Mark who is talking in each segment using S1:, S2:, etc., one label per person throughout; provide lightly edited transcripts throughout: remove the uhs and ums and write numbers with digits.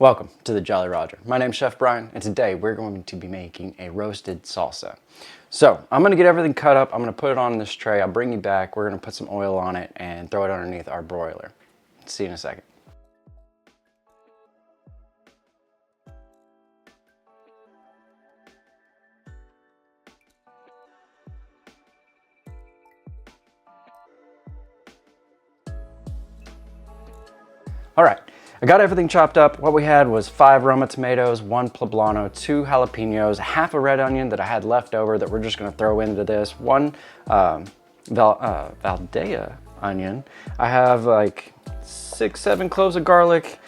S1: Welcome to the Jolly Roger. My name's Chef Brian, and today we're going to be making a roasted salsa. So I'm gonna get everything cut up. I'm gonna put it on this tray. I'll bring you back. We're gonna put some oil on it and throw it underneath our broiler. See you in a second. All right, I got everything chopped up. What we had was 5 Roma tomatoes, 1 Ploblano, 2 jalapeños, half a red onion that I had left over that we're just gonna throw into this, 1 Vidalia onion. I have like 6, 7 cloves of garlic,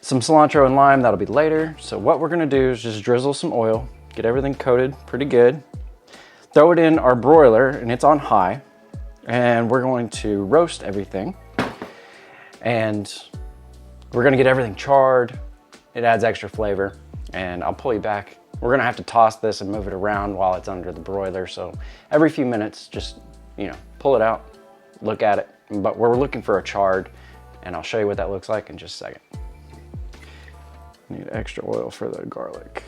S1: some cilantro and lime, that'll be later. So what we're gonna do is just drizzle some oil, get everything coated pretty good, throw it in our broiler, and it's on high, and we're going to roast everything. And we're gonna get everything charred. It adds extra flavor, and I'll pull you back. We're gonna have to toss this and move it around while it's under the broiler. So every few minutes, just, pull it out, look at it. But we're looking for a charred, and I'll show you what that looks like in just a second. Need extra oil for the garlic.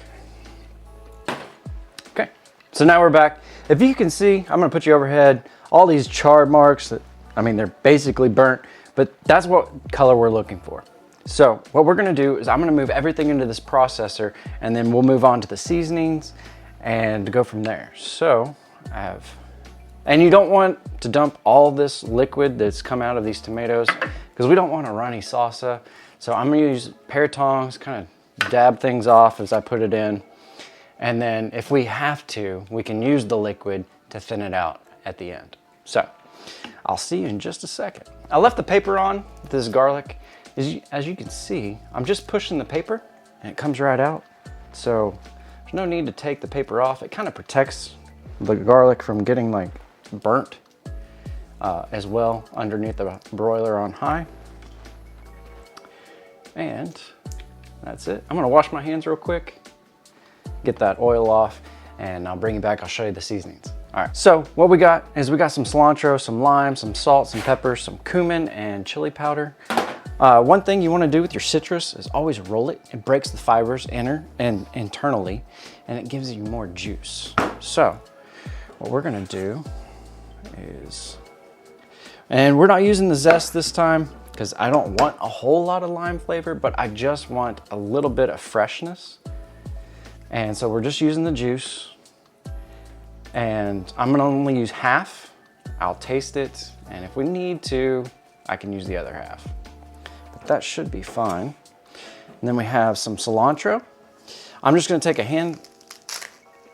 S1: Okay, so now we're back. If you can see, I'm gonna put you overhead, all these charred marks they're basically burnt, but that's what color we're looking for. So what we're gonna do is I'm gonna move everything into this processor, and then we'll move on to the seasonings and go from there. So and you don't want to dump all this liquid that's come out of these tomatoes because we don't want a runny salsa. So I'm gonna use a pair of tongs, kind of dab things off as I put it in. And then if we have to, we can use the liquid to thin it out at the end. So I'll see you in just a second. I left the paper on with this garlic. As you can see, I'm just pushing the paper and it comes right out. So there's no need to take the paper off. It kind of protects the garlic from getting like burnt as well underneath the broiler on high. And that's it. I'm gonna wash my hands real quick, get that oil off, and I'll bring you back. I'll show you the seasonings. All right, so what we got is we got some cilantro, some lime, some salt, some pepper, some cumin, and chili powder. One thing you want to do with your citrus is always roll it. It breaks the fibers internally, and it gives you more juice. So what we're gonna do is, and we're not using the zest this time because I don't want a whole lot of lime flavor, but I just want a little bit of freshness. And so we're just using the juice, and I'm gonna only use half. I'll taste it, and if we need to, I can use the other half. But that should be fine. And then we have some cilantro. I'm just gonna take a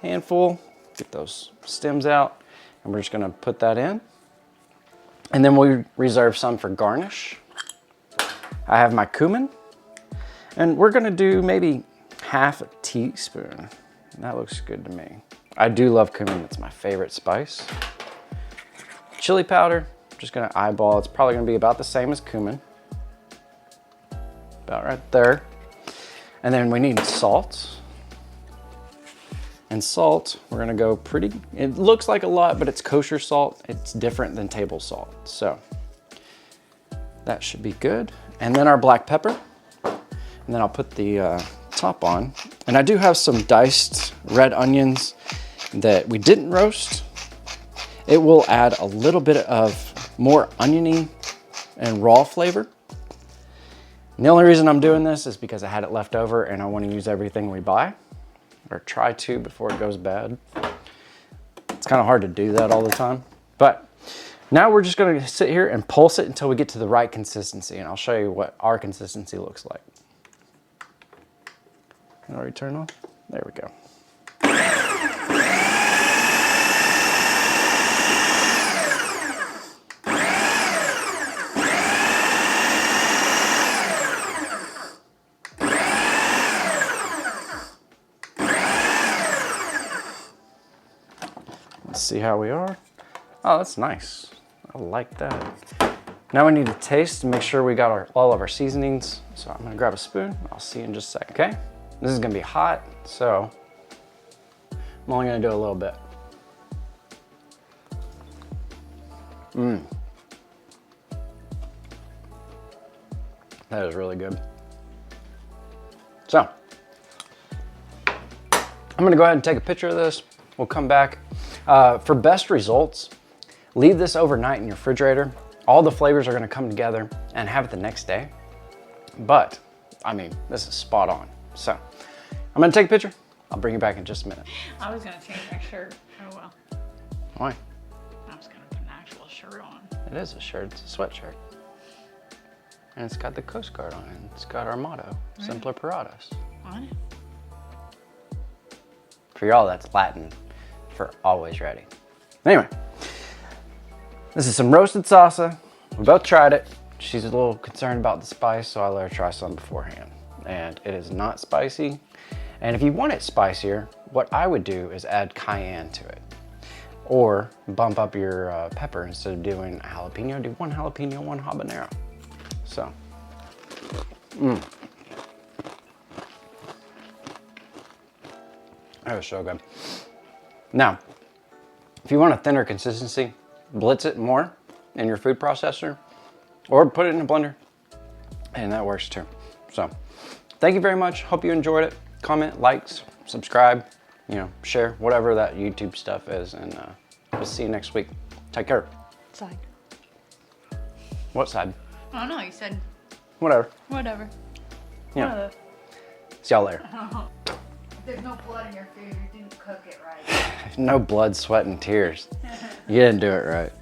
S1: handful, get those stems out, and we're just gonna put that in. And then we reserve some for garnish. I have my cumin, and we're gonna do maybe half a teaspoon. That looks good to me. I do love cumin, it's my favorite spice. Chili powder, I'm just gonna eyeball. It's probably gonna be about the same as cumin. About right there. And then we need salt. And salt, we're gonna go it looks like a lot, but it's kosher salt. It's different than table salt. So that should be good. And then our black pepper. And then I'll put the top on. And I do have some diced red onions that we didn't roast. It will add a little bit of more oniony and raw flavor. And the only reason I'm doing this is because I had it left over and I want to use everything we buy, or try to before it goes bad. It's kind of hard to do that all the time. But now we're just going to sit here and pulse it until we get to the right consistency, and I'll show you what our consistency looks like. Already turned on? There we go. Let's see how we are. Oh, that's nice. I like that. Now we need to taste and make sure we got all of our seasonings. So I'm gonna grab a spoon. I'll see you in just a second, okay? This is gonna be hot, so I'm only gonna do a little bit. That is really good. So, I'm gonna go ahead and take a picture of this. We'll come back. For best results, leave this overnight in your refrigerator. All the flavors are gonna come together and have it the next day. But, I mean, this is spot on. So, I'm gonna take a picture. I'll bring you back in just a minute.
S2: I was gonna change my shirt. Oh well.
S1: Why?
S2: I was gonna put an actual shirt on.
S1: It is a shirt, it's a sweatshirt. And it's got the Coast Guard on it. It's got our motto,
S2: Right.
S1: Simpler Paratus.
S2: What?
S1: For y'all, that's Latin for always ready. Anyway, this is some roasted salsa. We both tried it. She's a little concerned about the spice, so I let her try some beforehand. And it is not spicy. And if you want it spicier, what I would do is add cayenne to it. Or bump up your pepper. Instead of doing a jalapeno, do one jalapeno, one habanero. So, that was so good. Now, if you want a thinner consistency, blitz it more in your food processor or put it in a blender, and that works too. So, thank you very much. Hope you enjoyed it. Comment, likes, subscribe, share, whatever that YouTube stuff is, and we'll see you next week. Take care.
S2: Side.
S1: What side?
S2: I don't know, you said
S1: Whatever.
S2: whatever.
S1: Yeah. See y'all later.
S2: There's no blood in your food, you didn't cook it right.
S1: No blood, sweat, and tears. You didn't do it right.